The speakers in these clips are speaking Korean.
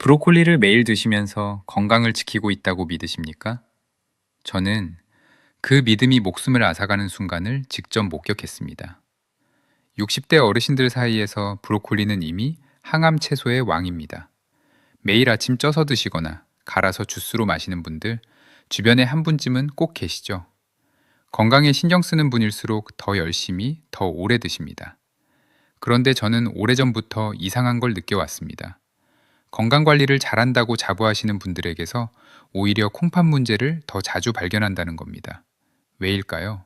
브로콜리를 매일 드시면서 건강을 지키고 있다고 믿으십니까? 저는 그 믿음이 목숨을 앗아가는 순간을 직접 목격했습니다. 60대 어르신들 사이에서 브로콜리는 이미 항암 채소의 왕입니다. 매일 아침 쪄서 드시거나 갈아서 주스로 마시는 분들, 주변에 한 분쯤은 꼭 계시죠? 건강에 신경 쓰는 분일수록 더 열심히, 더 오래 드십니다. 그런데 저는 오래전부터 이상한 걸 느껴왔습니다. 건강관리를 잘한다고 자부하시는 분들에게서 오히려 콩팥 문제를 더 자주 발견한다는 겁니다. 왜일까요?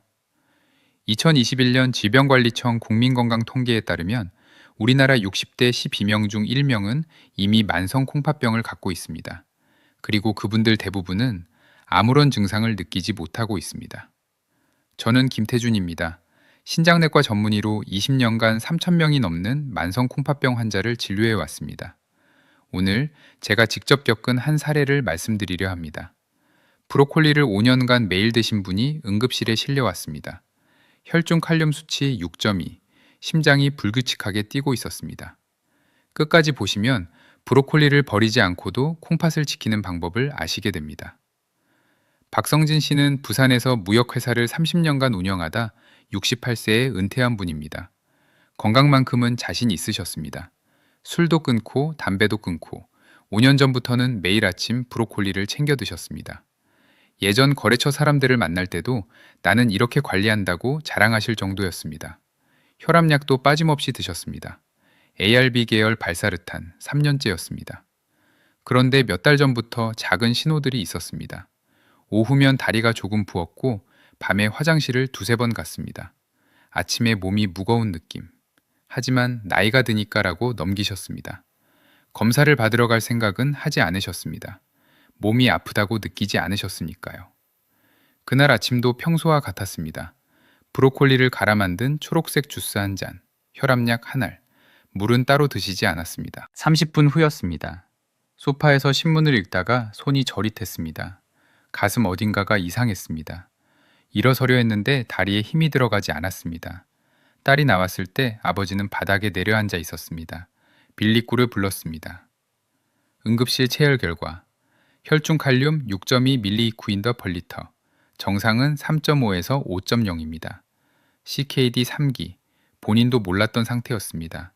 2021년 질병관리청 국민건강통계에 따르면 우리나라 60대 12명 중 1명은 이미 만성 콩팥병을 갖고 있습니다. 그리고 그분들 대부분은 아무런 증상을 느끼지 못하고 있습니다. 저는 김태준입니다. 신장내과 전문의로 20년간 3,000명이 넘는 만성 콩팥병 환자를 진료해 왔습니다. 오늘 제가 직접 겪은 한 사례를 말씀드리려 합니다. 브로콜리를 5년간 매일 드신 분이 응급실에 실려왔습니다. 혈중 칼륨 수치 6.2, 심장이 불규칙하게 뛰고 있었습니다. 끝까지 보시면 브로콜리를 버리지 않고도 콩팥을 지키는 방법을 아시게 됩니다. 박성진 씨는 부산에서 무역회사를 30년간 운영하다 68세에 은퇴한 분입니다. 건강만큼은 자신 있으셨습니다. 술도 끊고 담배도 끊고 5년 전부터는 매일 아침 브로콜리를 챙겨 드셨습니다. 예전 거래처 사람들을 만날 때도 나는 이렇게 관리한다고 자랑하실 정도였습니다. 혈압약도 빠짐없이 드셨습니다. ARB 계열 발사르탄 3년째였습니다. 그런데 몇 달 전부터 작은 신호들이 있었습니다. 오후면 다리가 조금 부었고 밤에 화장실을 두세 번 갔습니다. 아침에 몸이 무거운 느낌. 하지만 나이가 드니까라고 넘기셨습니다. 검사를 받으러 갈 생각은 하지 않으셨습니다. 몸이 아프다고 느끼지 않으셨으니까요. 그날 아침도 평소와 같았습니다. 브로콜리를 갈아 만든 초록색 주스 한 잔, 혈압약 한 알, 물은 따로 드시지 않았습니다. 30분 후였습니다. 소파에서 신문을 읽다가 손이 저릿했습니다. 가슴 어딘가가 이상했습니다. 일어서려 했는데 다리에 힘이 들어가지 않았습니다. 딸이 나왔을 때 아버지는 바닥에 내려앉아 있었습니다. 빌리꾸를 불렀습니다. 응급실 체열 결과 혈중 칼륨 6.2mg/L, 정상은 3.5에서 5.0입니다. CKD 3기, 본인도 몰랐던 상태였습니다.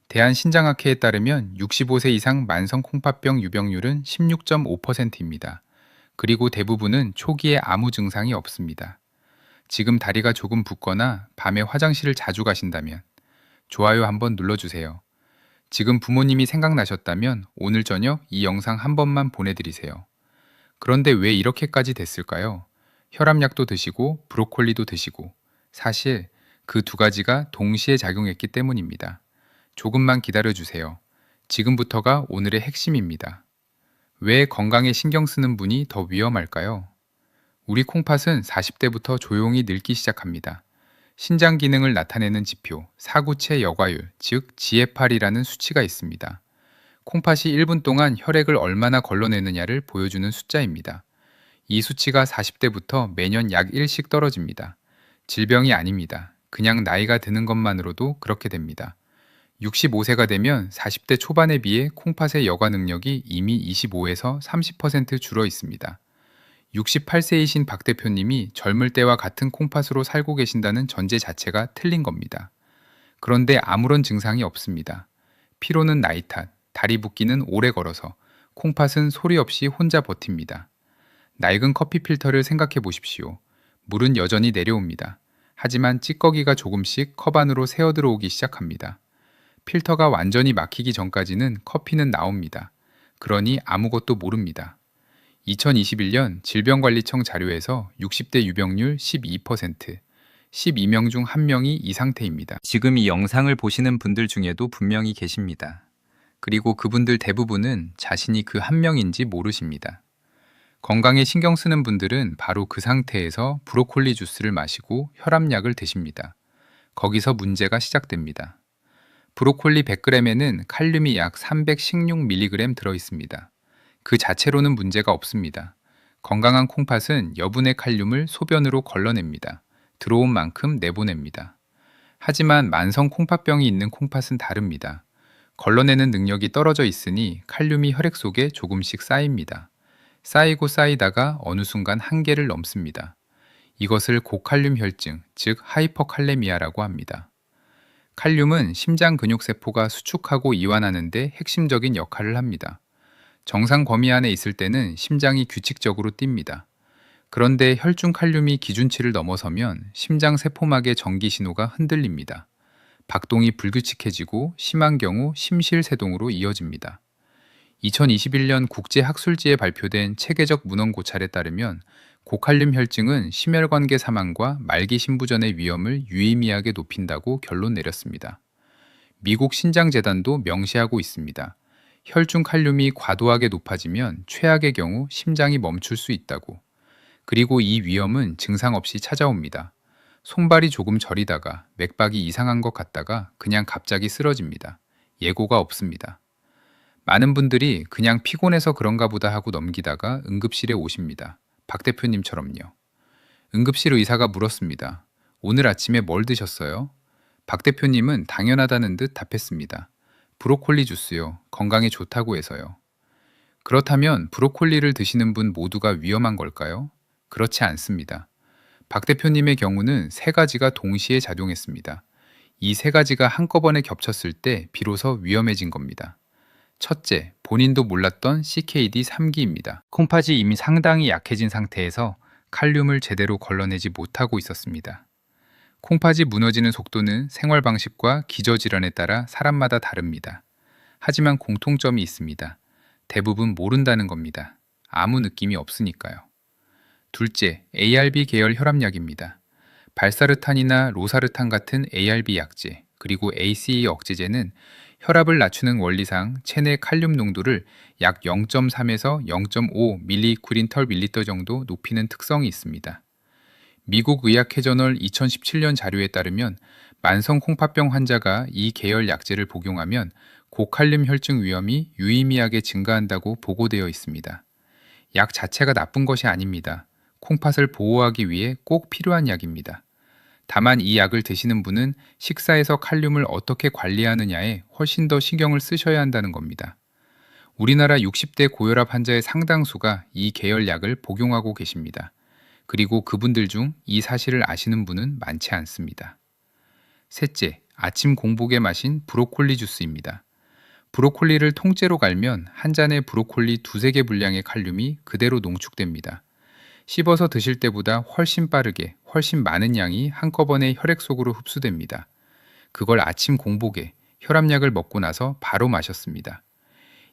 대한신장학회에 따르면 65세 이상 만성 콩팥병 유병률은 16.5%입니다. 그리고 대부분은 초기에 아무 증상이 없습니다. 지금 다리가 조금 붓거나 밤에 화장실을 자주 가신다면 좋아요 한번 눌러주세요. 지금 부모님이 생각나셨다면 오늘 저녁 이 영상 한 번만 보내드리세요. 그런데 왜 이렇게까지 됐을까요? 혈압약도 드시고 브로콜리도 드시고 사실 그 두 가지가 동시에 작용했기 때문입니다. 조금만 기다려주세요. 지금부터가 오늘의 핵심입니다. 왜 건강에 신경 쓰는 분이 더 위험할까요? 우리 콩팥은 40대부터 조용히 늙기 시작합니다. 신장 기능을 나타내는 지표, 사구체 여과율, 즉 GFR이라는 수치가 있습니다. 콩팥이 1분 동안 혈액을 얼마나 걸러내느냐를 보여주는 숫자입니다. 이 수치가 40대부터 매년 약 1씩 떨어집니다. 질병이 아닙니다. 그냥 나이가 드는 것만으로도 그렇게 됩니다. 65세가 되면 40대 초반에 비해 콩팥의 여과 능력이 이미 25에서 30% 줄어 있습니다. 68세이신 박 대표님이 젊을 때와 같은 콩팥으로 살고 계신다는 전제 자체가 틀린 겁니다. 그런데 아무런 증상이 없습니다. 피로는 나이 탓, 다리 붓기는 오래 걸어서, 콩팥은 소리 없이 혼자 버팁니다. 낡은 커피 필터를 생각해 보십시오. 물은 여전히 내려옵니다. 하지만 찌꺼기가 조금씩 컵 안으로 새어 들어오기 시작합니다. 필터가 완전히 막히기 전까지는 커피는 나옵니다. 그러니 아무것도 모릅니다. 2021년 질병관리청 자료에서 60대 유병률 12%, 12명 중 1명이 이 상태입니다. 지금 이 영상을 보시는 분들 중에도 분명히 계십니다. 그리고 그분들 대부분은 자신이 그 1명인지 모르십니다. 건강에 신경 쓰는 분들은 바로 그 상태에서 브로콜리 주스를 마시고 혈압약을 드십니다. 거기서 문제가 시작됩니다. 브로콜리 100g에는 칼륨이 약 316mg 들어있습니다. 그 자체로는 문제가 없습니다. 건강한 콩팥은 여분의 칼륨을 소변으로 걸러냅니다. 들어온 만큼 내보냅니다. 하지만 만성 콩팥병이 있는 콩팥은 다릅니다. 걸러내는 능력이 떨어져 있으니 칼륨이 혈액 속에 조금씩 쌓입니다. 쌓이고 쌓이다가 어느 순간 한계를 넘습니다. 이것을 고칼륨 혈증, 즉 하이퍼칼레미아라고 합니다. 칼륨은 심장 근육세포가 수축하고 이완하는 데 핵심적인 역할을 합니다. 정상 범위 안에 있을 때는 심장이 규칙적으로 뜁니다. 그런데 혈중 칼륨이 기준치를 넘어서면 심장 세포막의 전기 신호가 흔들립니다. 박동이 불규칙해지고 심한 경우 심실세동으로 이어집니다. 2021년 국제학술지에 발표된 체계적 문헌 고찰에 따르면 고칼륨 혈증은 심혈관계 사망과 말기 신부전의 위험을 유의미하게 높인다고 결론 내렸습니다. 미국 신장재단도 명시하고 있습니다. 혈중 칼륨이 과도하게 높아지면 최악의 경우 심장이 멈출 수 있다고. 그리고 이 위험은 증상 없이 찾아옵니다. 손발이 조금 저리다가 맥박이 이상한 것 같다가 그냥 갑자기 쓰러집니다. 예고가 없습니다. 많은 분들이 그냥 피곤해서 그런가 보다 하고 넘기다가 응급실에 오십니다. 박 대표님처럼요. 응급실 의사가 물었습니다. 오늘 아침에 뭘 드셨어요? 박 대표님은 당연하다는 듯 답했습니다. 브로콜리 주스요. 건강에 좋다고 해서요. 그렇다면 브로콜리를 드시는 분 모두가 위험한 걸까요? 그렇지 않습니다. 박 대표님의 경우는 세 가지가 동시에 작용했습니다. 이 세 가지가 한꺼번에 겹쳤을 때 비로소 위험해진 겁니다. 첫째, 본인도 몰랐던 CKD 3기입니다. 콩팥이 이미 상당히 약해진 상태에서 칼륨을 제대로 걸러내지 못하고 있었습니다. 콩팥이 무너지는 속도는 생활 방식과 기저질환에 따라 사람마다 다릅니다. 하지만 공통점이 있습니다. 대부분 모른다는 겁니다. 아무 느낌이 없으니까요. 둘째, ARB 계열 혈압약입니다. 발사르탄이나 로사르탄 같은 ARB 약제, 그리고 ACE 억제제는 혈압을 낮추는 원리상 체내 칼륨 농도를 약 0.3에서 0.5mg/ml 정도 높이는 특성이 있습니다. 미국 의학회 저널 2017년 자료에 따르면 만성 콩팥병 환자가 이 계열 약제를 복용하면 고칼륨 혈증 위험이 유의미하게 증가한다고 보고되어 있습니다. 약 자체가 나쁜 것이 아닙니다. 콩팥을 보호하기 위해 꼭 필요한 약입니다. 다만 이 약을 드시는 분은 식사에서 칼륨을 어떻게 관리하느냐에 훨씬 더 신경을 쓰셔야 한다는 겁니다. 우리나라 60대 고혈압 환자의 상당수가 이 계열 약을 복용하고 계십니다. 그리고 그분들 중 이 사실을 아시는 분은 많지 않습니다. 셋째, 아침 공복에 마신 브로콜리 주스입니다. 브로콜리를 통째로 갈면 한 잔의 브로콜리 두세 개 분량의 칼륨이 그대로 농축됩니다. 씹어서 드실 때보다 훨씬 빠르게, 훨씬 많은 양이 한꺼번에 혈액 속으로 흡수됩니다. 그걸 아침 공복에 혈압약을 먹고 나서 바로 마셨습니다.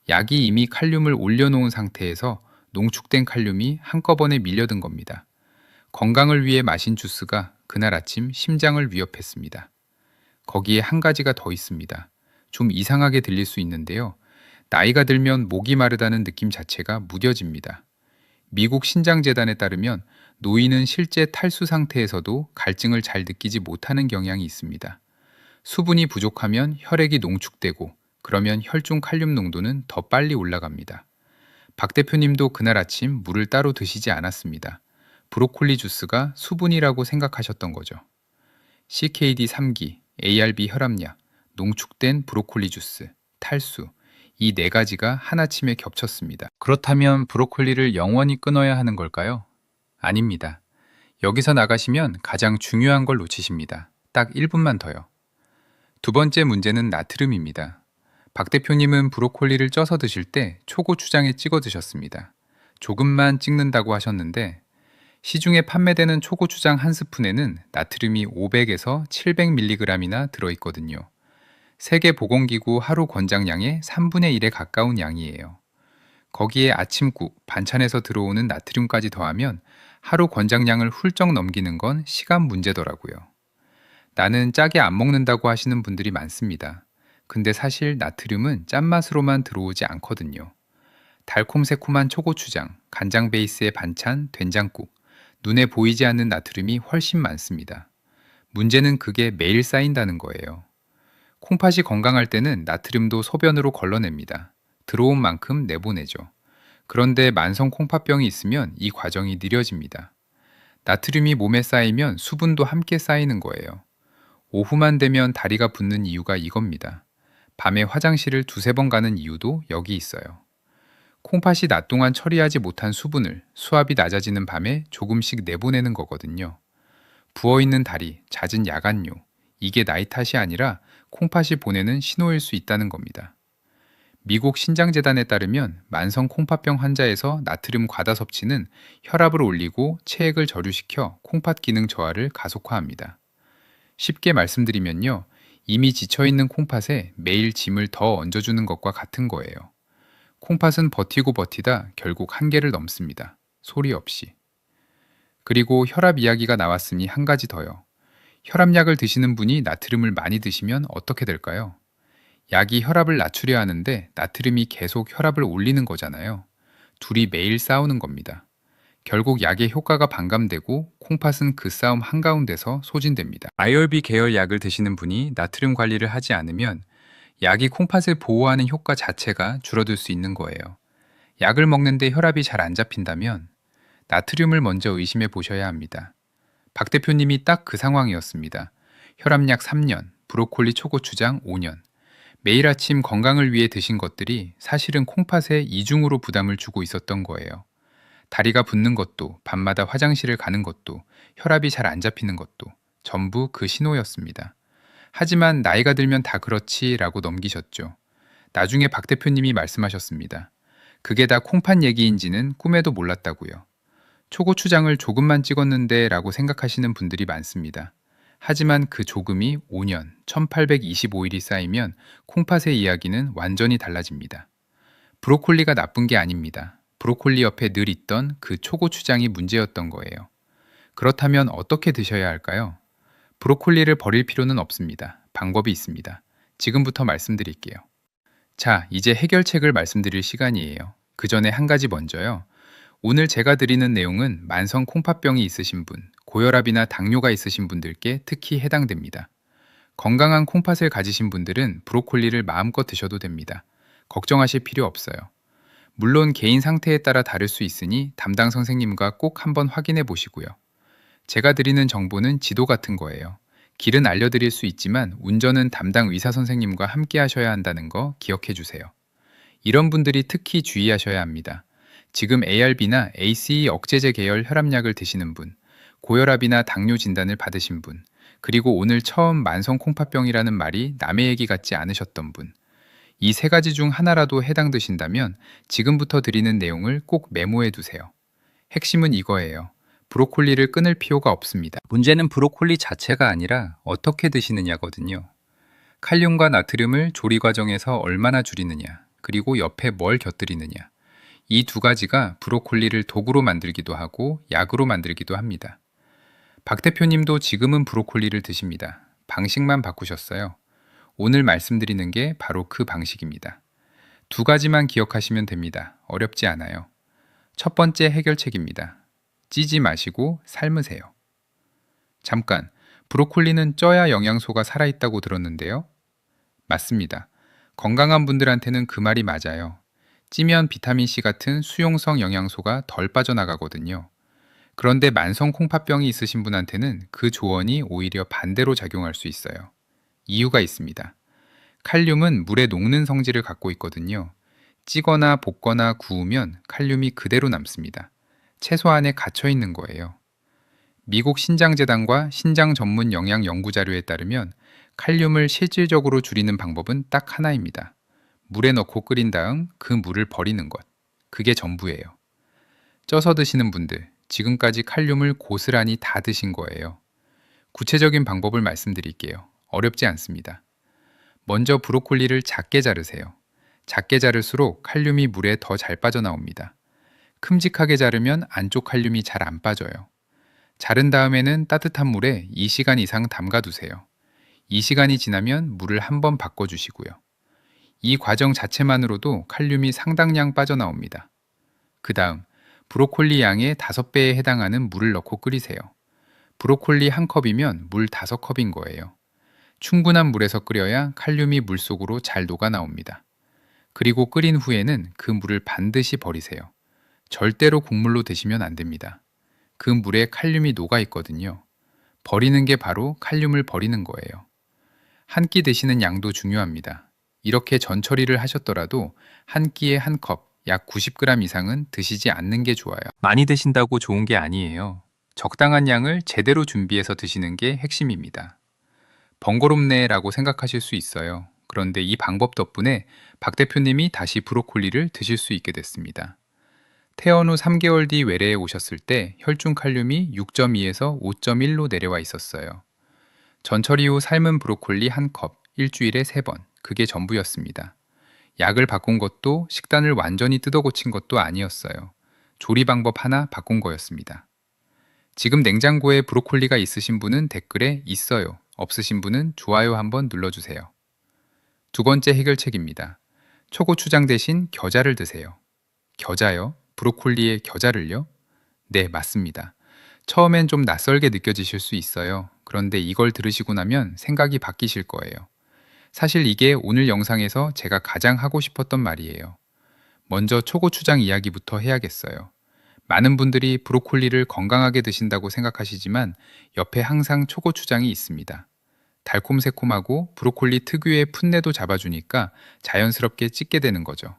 약이 이미 칼륨을 올려놓은 상태에서 농축된 칼륨이 한꺼번에 밀려든 겁니다. 건강을 위해 마신 주스가 그날 아침 심장을 위협했습니다. 거기에 한 가지가 더 있습니다. 좀 이상하게 들릴 수 있는데요. 나이가 들면 목이 마르다는 느낌 자체가 무뎌집니다. 미국 신장재단에 따르면 노인은 실제 탈수 상태에서도 갈증을 잘 느끼지 못하는 경향이 있습니다. 수분이 부족하면 혈액이 농축되고 그러면 혈중 칼륨 농도는 더 빨리 올라갑니다. 박 대표님도 그날 아침 물을 따로 드시지 않았습니다. 브로콜리 주스가 수분이라고 생각하셨던 거죠. CKD 3기, ARB 혈압약, 농축된 브로콜리 주스, 탈수, 이 네 가지가 하나쯤에 겹쳤습니다. 그렇다면 브로콜리를 영원히 끊어야 하는 걸까요? 아닙니다. 여기서 나가시면 가장 중요한 걸 놓치십니다. 딱 1분만 더요. 두 번째 문제는 나트륨입니다. 박 대표님은 브로콜리를 쪄서 드실 때 초고추장에 찍어 드셨습니다. 조금만 찍는다고 하셨는데 시중에 판매되는 초고추장 한 스푼에는 나트륨이 500에서 700mg이나 들어있거든요. 세계보건기구 하루 권장량의 3분의 1에 가까운 양이에요. 거기에 아침국, 반찬에서 들어오는 나트륨까지 더하면 하루 권장량을 훌쩍 넘기는 건 시간 문제더라고요. 나는 짜게 안 먹는다고 하시는 분들이 많습니다. 근데 사실 나트륨은 짠맛으로만 들어오지 않거든요. 달콤새콤한 초고추장, 간장 베이스의 반찬, 된장국, 눈에 보이지 않는 나트륨이 훨씬 많습니다. 문제는 그게 매일 쌓인다는 거예요. 콩팥이 건강할 때는 나트륨도 소변으로 걸러냅니다. 들어온 만큼 내보내죠. 그런데 만성 콩팥병이 있으면 이 과정이 느려집니다. 나트륨이 몸에 쌓이면 수분도 함께 쌓이는 거예요. 오후만 되면 다리가 붓는 이유가 이겁니다. 밤에 화장실을 두세 번 가는 이유도 여기 있어요. 콩팥이 낮 동안 처리하지 못한 수분을 수압이 낮아지는 밤에 조금씩 내보내는 거거든요. 부어있는 다리, 잦은 야간요. 이게 나이 탓이 아니라 콩팥이 보내는 신호일 수 있다는 겁니다. 미국 신장재단에 따르면 만성 콩팥병 환자에서 나트륨 과다 섭취는 혈압을 올리고 체액을 저류시켜 콩팥 기능 저하를 가속화합니다. 쉽게 말씀드리면요. 이미 지쳐있는 콩팥에 매일 짐을 더 얹어주는 것과 같은 거예요. 콩팥은 버티고 버티다 결국 한계를 넘습니다. 소리 없이. 그리고 혈압 이야기가 나왔으니 한 가지 더요. 혈압약을 드시는 분이 나트륨을 많이 드시면 어떻게 될까요? 약이 혈압을 낮추려 하는데 나트륨이 계속 혈압을 올리는 거잖아요. 둘이 매일 싸우는 겁니다. 결국 약의 효과가 반감되고 콩팥은 그 싸움 한가운데서 소진됩니다. 아이얼비 계열 약을 드시는 분이 나트륨 관리를 하지 않으면 약이 콩팥을 보호하는 효과 자체가 줄어들 수 있는 거예요. 약을 먹는데 혈압이 잘 안 잡힌다면 나트륨을 먼저 의심해 보셔야 합니다. 박 대표님이 딱 그 상황이었습니다. 혈압약 3년, 브로콜리 초고추장 5년. 매일 아침 건강을 위해 드신 것들이 사실은 콩팥에 이중으로 부담을 주고 있었던 거예요. 다리가 붓는 것도, 밤마다 화장실을 가는 것도, 혈압이 잘 안 잡히는 것도 전부 그 신호였습니다. 하지만 나이가 들면 다 그렇지라고 넘기셨죠. 나중에 박 대표님이 말씀하셨습니다. 그게 다 콩팥 얘기인지는 꿈에도 몰랐다고요. 초고추장을 조금만 찍었는데 라고 생각하시는 분들이 많습니다. 하지만 그 조금이 5년, 1825일이 쌓이면 콩팥의 이야기는 완전히 달라집니다. 브로콜리가 나쁜 게 아닙니다. 브로콜리 옆에 늘 있던 그 초고추장이 문제였던 거예요. 그렇다면 어떻게 드셔야 할까요? 브로콜리를 버릴 필요는 없습니다. 방법이 있습니다. 지금부터 말씀드릴게요. 자, 이제 해결책을 말씀드릴 시간이에요. 그 전에 한 가지 먼저요. 오늘 제가 드리는 내용은 만성 콩팥병이 있으신 분, 고혈압이나 당뇨가 있으신 분들께 특히 해당됩니다. 건강한 콩팥을 가지신 분들은 브로콜리를 마음껏 드셔도 됩니다. 걱정하실 필요 없어요. 물론 개인 상태에 따라 다를 수 있으니 담당 선생님과 꼭 한번 확인해 보시고요. 제가 드리는 정보는 지도 같은 거예요. 길은 알려드릴 수 있지만 운전은 담당 의사 선생님과 함께 하셔야 한다는 거 기억해 주세요. 이런 분들이 특히 주의하셔야 합니다. 지금 ARB나 ACE 억제제 계열 혈압약을 드시는 분, 고혈압이나 당뇨 진단을 받으신 분, 그리고 오늘 처음 만성 콩팥병이라는 말이 남의 얘기 같지 않으셨던 분, 이 세 가지 중 하나라도 해당되신다면 지금부터 드리는 내용을 꼭 메모해 두세요. 핵심은 이거예요. 브로콜리를 끊을 필요가 없습니다. 문제는 브로콜리 자체가 아니라 어떻게 드시느냐거든요. 칼륨과 나트륨을 조리 과정에서 얼마나 줄이느냐, 그리고 옆에 뭘 곁들이느냐. 이 두 가지가 브로콜리를 독으로 만들기도 하고 약으로 만들기도 합니다. 박 대표님도 지금은 브로콜리를 드십니다. 방식만 바꾸셨어요. 오늘 말씀드리는 게 바로 그 방식입니다. 두 가지만 기억하시면 됩니다. 어렵지 않아요. 첫 번째 해결책입니다. 찌지 마시고 삶으세요. 잠깐, 브로콜리는 쪄야 영양소가 살아있다고 들었는데요. 맞습니다. 건강한 분들한테는 그 말이 맞아요. 찌면 비타민C 같은 수용성 영양소가 덜 빠져나가거든요. 그런데 만성 콩팥병이 있으신 분한테는 그 조언이 오히려 반대로 작용할 수 있어요. 이유가 있습니다. 칼륨은 물에 녹는 성질을 갖고 있거든요. 찌거나 볶거나 구우면 칼륨이 그대로 남습니다. 채소 안에 갇혀 있는 거예요. 미국 신장재단과 신장 전문 영양 연구 자료에 따르면 칼륨을 실질적으로 줄이는 방법은 딱 하나입니다. 물에 넣고 끓인 다음 그 물을 버리는 것. 그게 전부예요. 쪄서 드시는 분들, 지금까지 칼륨을 고스란히 다 드신 거예요. 구체적인 방법을 말씀드릴게요. 어렵지 않습니다. 먼저 브로콜리를 작게 자르세요. 작게 자를수록 칼륨이 물에 더 잘 빠져나옵니다. 큼직하게 자르면 안쪽 칼륨이 잘 안 빠져요. 자른 다음에는 따뜻한 물에 2시간 이상 담가두세요. 2시간이 지나면 물을 한번 바꿔주시고요. 이 과정 자체만으로도 칼륨이 상당량 빠져나옵니다. 그 다음 브로콜리 양의 5배에 해당하는 물을 넣고 끓이세요. 브로콜리 한 컵이면 물 5컵인 거예요. 충분한 물에서 끓여야 칼륨이 물속으로 잘 녹아 나옵니다. 그리고 끓인 후에는 그 물을 반드시 버리세요. 절대로 국물로 드시면 안 됩니다. 그 물에 칼륨이 녹아 있거든요. 버리는 게 바로 칼륨을 버리는 거예요. 한 끼 드시는 양도 중요합니다. 이렇게 전처리를 하셨더라도 한 끼에 한 컵, 약 90g 이상은 드시지 않는 게 좋아요. 많이 드신다고 좋은 게 아니에요. 적당한 양을 제대로 준비해서 드시는 게 핵심입니다. 번거롭네라고 생각하실 수 있어요. 그런데 이 방법 덕분에 박 대표님이 다시 브로콜리를 드실 수 있게 됐습니다. 퇴원 후 3개월 뒤 외래에 오셨을 때 혈중 칼륨이 6.2에서 5.1로 내려와 있었어요. 전처리 후 삶은 브로콜리 한 컵, 일주일에 3번. 그게 전부였습니다. 약을 바꾼 것도 식단을 완전히 뜯어고친 것도 아니었어요. 조리 방법 하나 바꾼 거였습니다. 지금 냉장고에 브로콜리가 있으신 분은 댓글에 있어요. 없으신 분은 좋아요 한번 눌러주세요. 두 번째 해결책입니다. 초고추장 대신 겨자를 드세요. 겨자요? 브로콜리에 겨자를요? 네, 맞습니다. 처음엔 좀 낯설게 느껴지실 수 있어요. 그런데 이걸 들으시고 나면 생각이 바뀌실 거예요. 사실 이게 오늘 영상에서 제가 가장 하고 싶었던 말이에요. 먼저 초고추장 이야기부터 해야겠어요. 많은 분들이 브로콜리를 건강하게 드신다고 생각하시지만 옆에 항상 초고추장이 있습니다. 달콤새콤하고 브로콜리 특유의 풋내도 잡아주니까 자연스럽게 찢게 되는 거죠.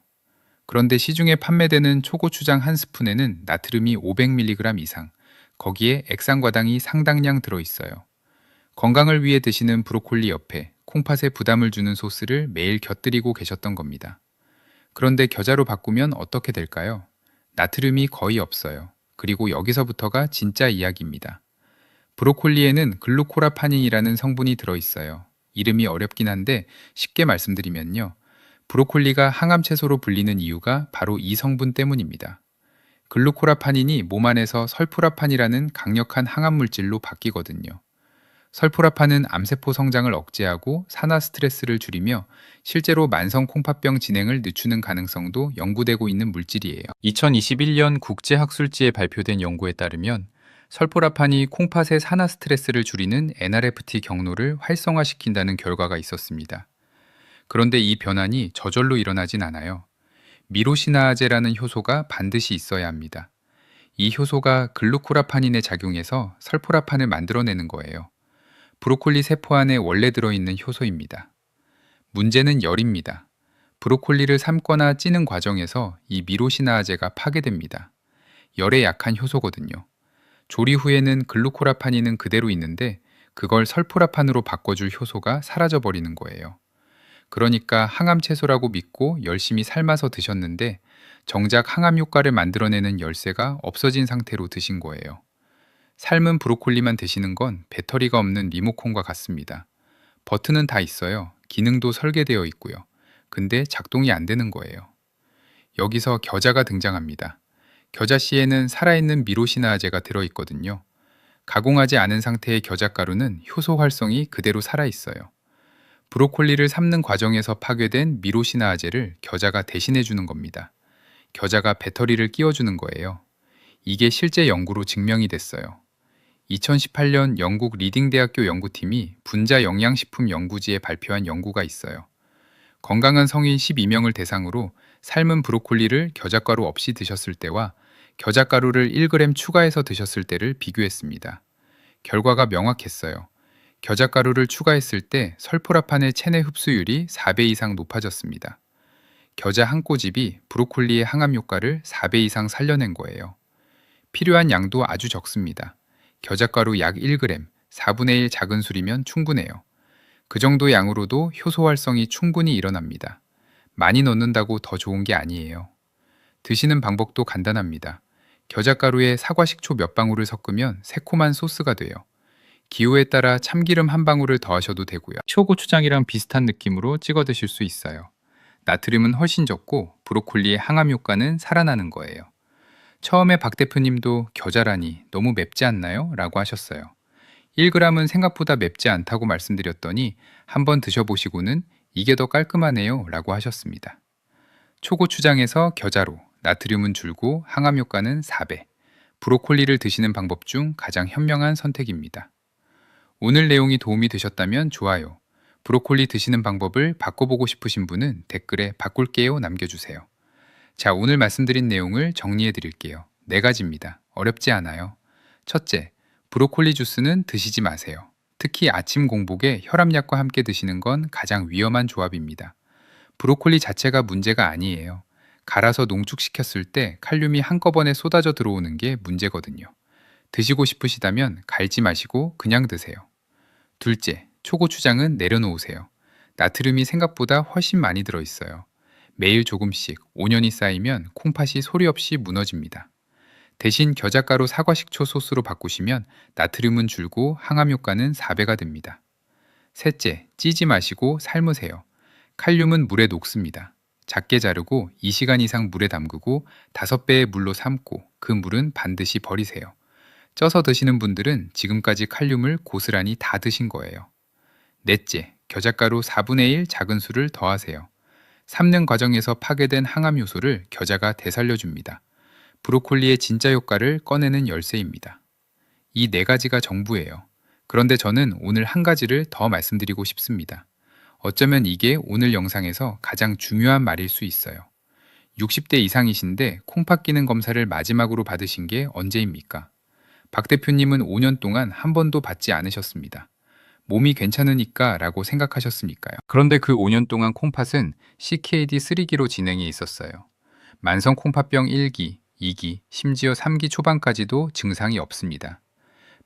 그런데 시중에 판매되는 초고추장 한 스푼에는 나트륨이 500mg 이상, 거기에 액상과당이 상당량 들어있어요. 건강을 위해 드시는 브로콜리 옆에 콩팥에 부담을 주는 소스를 매일 곁들이고 계셨던 겁니다. 그런데 겨자로 바꾸면 어떻게 될까요? 나트륨이 거의 없어요. 그리고 여기서부터가 진짜 이야기입니다. 브로콜리에는 글루코라파닌이라는 성분이 들어있어요. 이름이 어렵긴 한데 쉽게 말씀드리면요. 브로콜리가 항암 채소로 불리는 이유가 바로 이 성분 때문입니다. 글루코라파닌이 몸 안에서 설프라판이라는 강력한 항암 물질로 바뀌거든요. 설포라판은 암세포 성장을 억제하고 산화 스트레스를 줄이며 실제로 만성 콩팥병 진행을 늦추는 가능성도 연구되고 있는 물질이에요. 2021년 국제학술지에 발표된 연구에 따르면 설포라판이 콩팥의 산화 스트레스를 줄이는 NRFT 경로를 활성화시킨다는 결과가 있었습니다. 그런데 이 변환이 저절로 일어나진 않아요. 미로시나아제라는 효소가 반드시 있어야 합니다. 이 효소가 글루코라파닌에 작용해서 설포라판을 만들어내는 거예요. 브로콜리 세포 안에 원래 들어있는 효소입니다. 문제는 열입니다. 브로콜리를 삶거나 찌는 과정에서 이 미로시나아제가 파괴됩니다. 열에 약한 효소거든요. 조리 후에는 글루코라파닌은 그대로 있는데 그걸 설포라판으로 바꿔줄 효소가 사라져버리는 거예요. 그러니까 항암 채소라고 믿고 열심히 삶아서 드셨는데 정작 항암 효과를 만들어내는 열쇠가 없어진 상태로 드신 거예요. 삶은 브로콜리만 드시는 건 배터리가 없는 리모컨과 같습니다. 버튼은 다 있어요. 기능도 설계되어 있고요. 근데 작동이 안 되는 거예요. 여기서 겨자가 등장합니다. 겨자씨에는 살아있는 미로시나아제가 들어있거든요. 가공하지 않은 상태의 겨자가루는 효소 활성이 그대로 살아있어요. 브로콜리를 삶는 과정에서 파괴된 미로시나아제를 겨자가 대신해 주는 겁니다. 겨자가 배터리를 끼워주는 거예요. 이게 실제 연구로 증명이 됐어요. 2018년 영국 리딩 대학교 연구팀이 분자 영양식품 연구지에 발표한 연구가 있어요. 건강한 성인 12명을 대상으로 삶은 브로콜리를 겨자가루 없이 드셨을 때와 겨자가루를 1g 추가해서 드셨을 때를 비교했습니다. 결과가 명확했어요. 겨자가루를 추가했을 때 설포라판의 체내 흡수율이 4배 이상 높아졌습니다. 겨자 한 꼬집이 브로콜리의 항암 효과를 4배 이상 살려낸 거예요. 필요한 양도 아주 적습니다. 겨자가루 약 1g, 4분의 1 작은 술이면 충분해요. 그 정도 양으로도 효소 활성이 충분히 일어납니다. 많이 넣는다고 더 좋은 게 아니에요. 드시는 방법도 간단합니다. 겨자가루에 사과식초 몇 방울을 섞으면 새콤한 소스가 돼요. 기호에 따라 참기름 한 방울을 더하셔도 되고요. 초고추장이랑 비슷한 느낌으로 찍어 드실 수 있어요. 나트륨은 훨씬 적고 브로콜리의 항암 효과는 살아나는 거예요. 처음에 박 대표님도 겨자라니 너무 맵지 않나요? 라고 하셨어요. 1g은 생각보다 맵지 않다고 말씀드렸더니 한번 드셔보시고는 이게 더 깔끔하네요 라고 하셨습니다. 초고추장에서 겨자로 나트륨은 줄고 항암 효과는 4배. 브로콜리를 드시는 방법 중 가장 현명한 선택입니다. 오늘 내용이 도움이 되셨다면 좋아요. 브로콜리 드시는 방법을 바꿔보고 싶으신 분은 댓글에 바꿀게요 남겨주세요. 자, 오늘 말씀드린 내용을 정리해 드릴게요. 4가지입니다. 어렵지 않아요. 첫째, 브로콜리 주스는 드시지 마세요. 특히 아침 공복에 혈압약과 함께 드시는 건 가장 위험한 조합입니다. 브로콜리 자체가 문제가 아니에요. 갈아서 농축시켰을 때 칼륨이 한꺼번에 쏟아져 들어오는 게 문제거든요. 드시고 싶으시다면 갈지 마시고 그냥 드세요. 둘째, 초고추장은 내려놓으세요. 나트륨이 생각보다 훨씬 많이 들어있어요. 매일 조금씩 5년이 쌓이면 콩팥이 소리 없이 무너집니다. 대신 겨자가루 사과식초 소스로 바꾸시면 나트륨은 줄고 항암 효과는 4배가 됩니다. 셋째, 찌지 마시고 삶으세요. 칼륨은 물에 녹습니다. 작게 자르고 2시간 이상 물에 담그고 5배의 물로 삶고 그 물은 반드시 버리세요. 쪄서 드시는 분들은 지금까지 칼륨을 고스란히 다 드신 거예요. 넷째, 겨자가루 4분의 1 작은 술을 더하세요. 삶는 과정에서 파괴된 항암 요소를 겨자가 되살려줍니다. 브로콜리의 진짜 효과를 꺼내는 열쇠입니다. 이 네 가지가 전부예요. 그런데 저는 오늘 한 가지를 더 말씀드리고 싶습니다. 어쩌면 이게 오늘 영상에서 가장 중요한 말일 수 있어요. 60대 이상이신데 콩팥 기능 검사를 마지막으로 받으신 게 언제입니까? 박 대표님은 5년 동안 한 번도 받지 않으셨습니다. 몸이 괜찮으니까 라고 생각하셨으니까요. 그런데 그 5년 동안 콩팥은 CKD 3기로 진행해 있었어요. 만성 콩팥병 1기, 2기, 심지어 3기 초반까지도 증상이 없습니다.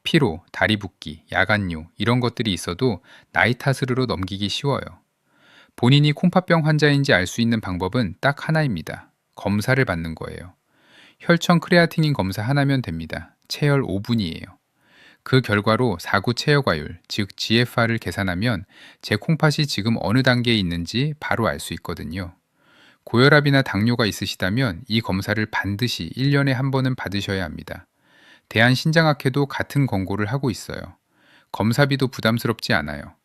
피로, 다리 붓기, 야간요 이런 것들이 있어도 나이 탓으로 넘기기 쉬워요. 본인이 콩팥병 환자인지 알 수 있는 방법은 딱 하나입니다. 검사를 받는 거예요. 혈청 크레아티닌 검사 하나면 됩니다. 체열 5분이에요. 그 결과로 4구 체여과율, 즉 GFR을 계산하면 제 콩팥이 지금 어느 단계에 있는지 바로 알 수 있거든요. 고혈압이나 당뇨가 있으시다면 이 검사를 반드시 1년에 한 번은 받으셔야 합니다. 대한신장학회도 같은 권고를 하고 있어요. 검사비도 부담스럽지 않아요.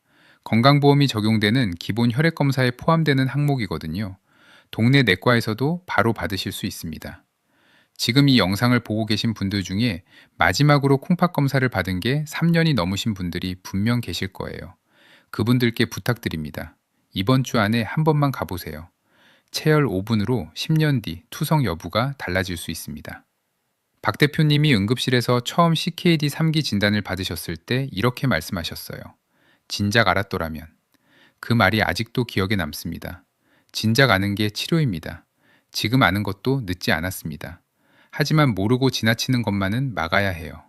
건강보험이 적용되는 기본 혈액검사에 포함되는 항목이거든요. 동네 내과에서도 바로 받으실 수 있습니다. 지금 이 영상을 보고 계신 분들 중에 마지막으로 콩팥 검사를 받은 게 3년이 넘으신 분들이 분명 계실 거예요. 그분들께 부탁드립니다. 이번 주 안에 한 번만 가보세요. 체열 5분으로 10년 뒤 투석 여부가 달라질 수 있습니다. 박 대표님이 응급실에서 처음 CKD 3기 진단을 받으셨을 때 이렇게 말씀하셨어요. 진작 알았더라면. 그 말이 아직도 기억에 남습니다. 진작 아는 게 치료입니다. 지금 아는 것도 늦지 않았습니다. 하지만 모르고 지나치는 것만은 막아야 해요.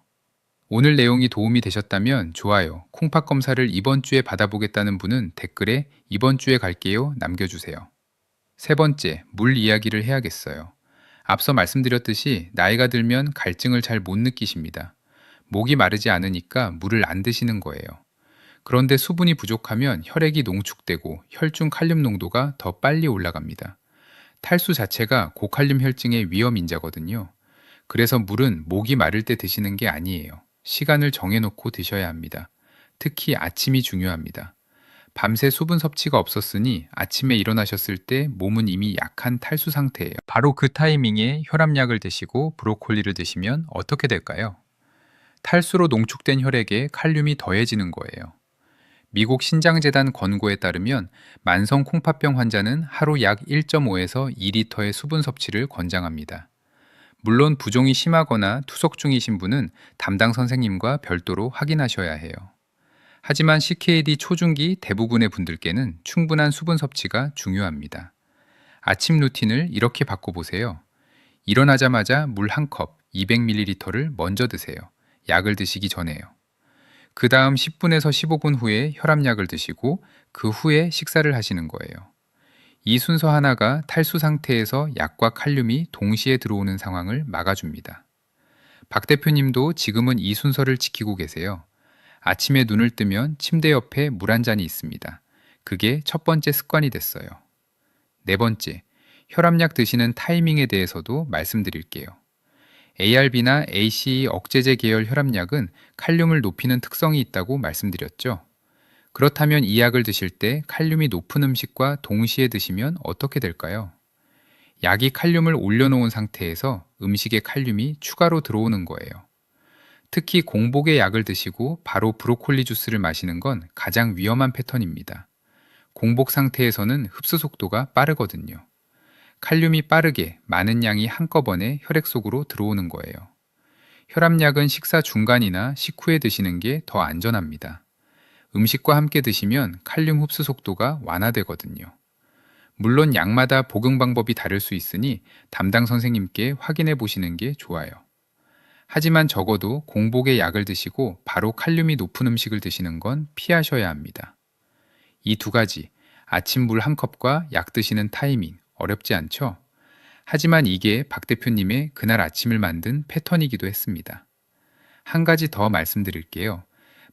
오늘 내용이 도움이 되셨다면 좋아요, 콩팥 검사를 이번 주에 받아보겠다는 분은 댓글에 이번 주에 갈게요 남겨주세요. 세 번째, 물 이야기를 해야겠어요. 앞서 말씀드렸듯이 나이가 들면 갈증을 잘 못 느끼십니다. 목이 마르지 않으니까 물을 안 드시는 거예요. 그런데 수분이 부족하면 혈액이 농축되고 혈중 칼륨 농도가 더 빨리 올라갑니다. 탈수 자체가 고칼륨 혈증의 위험 인자거든요. 그래서 물은 목이 마를 때 드시는 게 아니에요. 시간을 정해놓고 드셔야 합니다. 특히 아침이 중요합니다. 밤새 수분 섭취가 없었으니 아침에 일어나셨을 때 몸은 이미 약한 탈수 상태예요. 바로 그 타이밍에 혈압약을 드시고 브로콜리를 드시면 어떻게 될까요? 탈수로 농축된 혈액에 칼륨이 더해지는 거예요. 미국 신장재단 권고에 따르면 만성 콩팥병 환자는 하루 약 1.5에서 2리터의 수분 섭취를 권장합니다. 물론 부종이 심하거나 투석 중이신 분은 담당 선생님과 별도로 확인하셔야 해요. 하지만 CKD 초중기 대부분의 분들께는 충분한 수분 섭취가 중요합니다. 아침 루틴을 이렇게 바꿔보세요. 일어나자마자 물 1컵 200ml를 먼저 드세요. 약을 드시기 전에요. 그 다음 10분에서 15분 후에 혈압약을 드시고 그 후에 식사를 하시는 거예요. 이 순서 하나가 탈수 상태에서 약과 칼륨이 동시에 들어오는 상황을 막아줍니다. 박 대표님도 지금은 이 순서를 지키고 계세요. 아침에 눈을 뜨면 침대 옆에 물 한 잔이 있습니다. 그게 첫 번째 습관이 됐어요. 네 번째, 혈압약 드시는 타이밍에 대해서도 말씀드릴게요. ARB나 ACE 억제제 계열 혈압약은 칼륨을 높이는 특성이 있다고 말씀드렸죠. 그렇다면 이 약을 드실 때 칼륨이 높은 음식과 동시에 드시면 어떻게 될까요? 약이 칼륨을 올려놓은 상태에서 음식에 칼륨이 추가로 들어오는 거예요. 특히 공복에 약을 드시고 바로 브로콜리 주스를 마시는 건 가장 위험한 패턴입니다. 공복 상태에서는 흡수 속도가 빠르거든요. 칼륨이 빠르게 많은 양이 한꺼번에 혈액 속으로 들어오는 거예요. 혈압약은 식사 중간이나 식후에 드시는 게 더 안전합니다. 음식과 함께 드시면 칼륨 흡수 속도가 완화되거든요. 물론 약마다 복용 방법이 다를 수 있으니 담당 선생님께 확인해 보시는 게 좋아요. 하지만 적어도 공복에 약을 드시고 바로 칼륨이 높은 음식을 드시는 건 피하셔야 합니다. 이 두 가지, 아침 물 한 컵과 약 드시는 타이밍, 어렵지 않죠? 하지만 이게 박 대표님의 그날 아침을 만든 패턴이기도 했습니다. 한 가지 더 말씀드릴게요.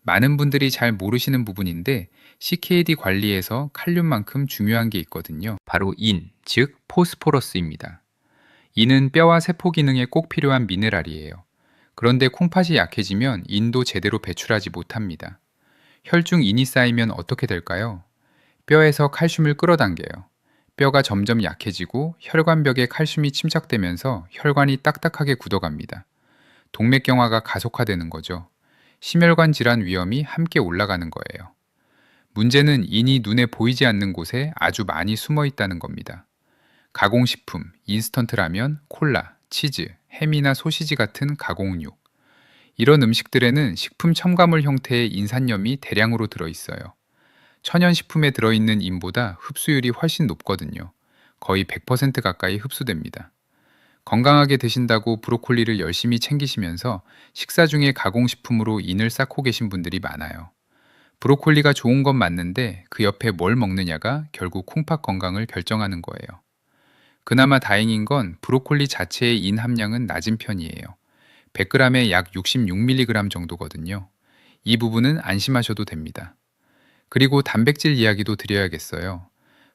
많은 분들이 잘 모르시는 부분인데 CKD 관리에서 칼륨만큼 중요한 게 있거든요. 바로 인, 즉 포스포러스입니다. 인은 뼈와 세포 기능에 꼭 필요한 미네랄이에요. 그런데 콩팥이 약해지면 인도 제대로 배출하지 못합니다. 혈중 인이 쌓이면 어떻게 될까요? 뼈에서 칼슘을 끌어당겨요. 뼈가 점점 약해지고 혈관벽에 칼슘이 침착되면서 혈관이 딱딱하게 굳어갑니다. 동맥경화가 가속화되는 거죠. 심혈관 질환 위험이 함께 올라가는 거예요. 문제는 인이 눈에 보이지 않는 곳에 아주 많이 숨어 있다는 겁니다. 가공식품, 인스턴트 라면, 콜라, 치즈, 햄이나 소시지 같은 가공육. 이런 음식들에는 식품 첨가물 형태의 인산염이 대량으로 들어있어요. 천연식품에 들어있는 인보다 흡수율이 훨씬 높거든요. 거의 100% 가까이 흡수됩니다. 건강하게 드신다고 브로콜리를 열심히 챙기시면서 식사 중에 가공식품으로 인을 쌓고 계신 분들이 많아요. 브로콜리가 좋은 건 맞는데 그 옆에 뭘 먹느냐가 결국 콩팥 건강을 결정하는 거예요. 그나마 다행인 건 브로콜리 자체의 인 함량은 낮은 편이에요. 100g에 약 66mg 정도거든요. 이 부분은 안심하셔도 됩니다. 그리고 단백질 이야기도 드려야겠어요.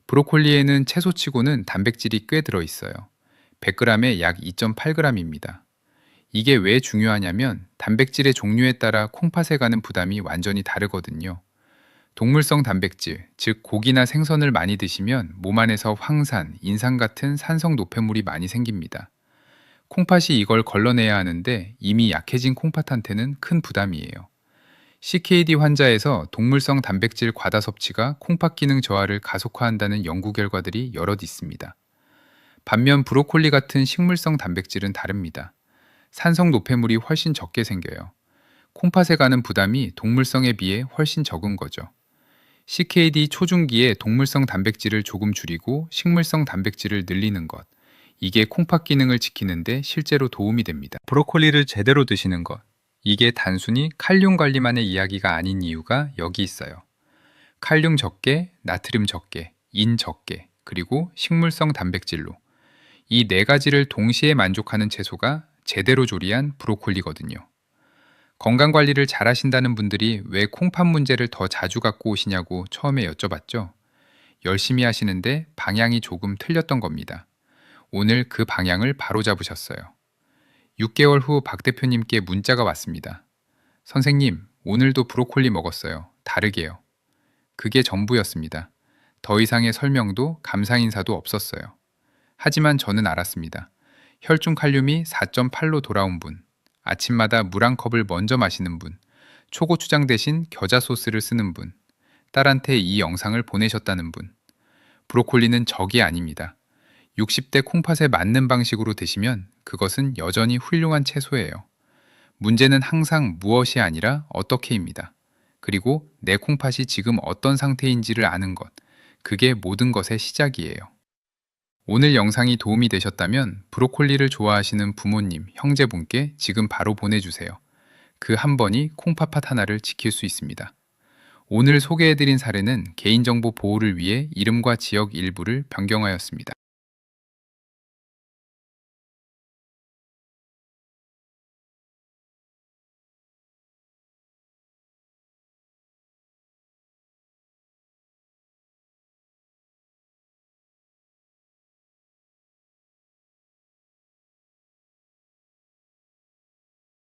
브로콜리에는 채소치고는 단백질이 꽤 들어있어요. 100g에 약 2.8g입니다. 이게 왜 중요하냐면 단백질의 종류에 따라 콩팥에 가는 부담이 완전히 다르거든요. 동물성 단백질, 즉 고기나 생선을 많이 드시면 몸 안에서 황산, 인산 같은 산성 노폐물이 많이 생깁니다. 콩팥이 이걸 걸러내야 하는데 이미 약해진 콩팥한테는 큰 부담이에요. CKD 환자에서 동물성 단백질 과다 섭취가 콩팥 기능 저하를 가속화한다는 연구 결과들이 여럿 있습니다. 반면 브로콜리 같은 식물성 단백질은 다릅니다. 산성 노폐물이 훨씬 적게 생겨요. 콩팥에 가는 부담이 동물성에 비해 훨씬 적은 거죠. CKD 초중기에 동물성 단백질을 조금 줄이고 식물성 단백질을 늘리는 것. 이게 콩팥 기능을 지키는데 실제로 도움이 됩니다. 브로콜리를 제대로 드시는 것. 이게 단순히 칼륨 관리만의 이야기가 아닌 이유가 여기 있어요. 칼륨 적게, 나트륨 적게, 인 적게, 그리고 식물성 단백질로. 이 네 가지를 동시에 만족하는 채소가 제대로 조리한 브로콜리거든요. 건강관리를 잘 하신다는 분들이 왜 콩팥 문제를 더 자주 갖고 오시냐고 처음에 여쭤봤죠. 열심히 하시는데 방향이 조금 틀렸던 겁니다. 오늘 그 방향을 바로 잡으셨어요. 6개월 후 박 대표님께 문자가 왔습니다. 선생님, 오늘도 브로콜리 먹었어요. 다르게요. 그게 전부였습니다. 더 이상의 설명도 감사 인사도 없었어요. 하지만 저는 알았습니다. 혈중 칼륨이 4.8로 돌아온 분, 아침마다 물 한 컵을 먼저 마시는 분, 초고추장 대신 겨자 소스를 쓰는 분, 딸한테 이 영상을 보내셨다는 분. 브로콜리는 적이 아닙니다. 60대 콩팥에 맞는 방식으로 드시면 그것은 여전히 훌륭한 채소예요. 문제는 항상 무엇이 아니라 어떻게입니다. 그리고 내 콩팥이 지금 어떤 상태인지를 아는 것. 그게 모든 것의 시작이에요. 오늘 영상이 도움이 되셨다면 브로콜리를 좋아하시는 부모님, 형제분께 지금 바로 보내주세요. 그 한 번이 콩팥 하나를 지킬 수 있습니다. 오늘 소개해드린 사례는 개인정보 보호를 위해 이름과 지역 일부를 변경하였습니다.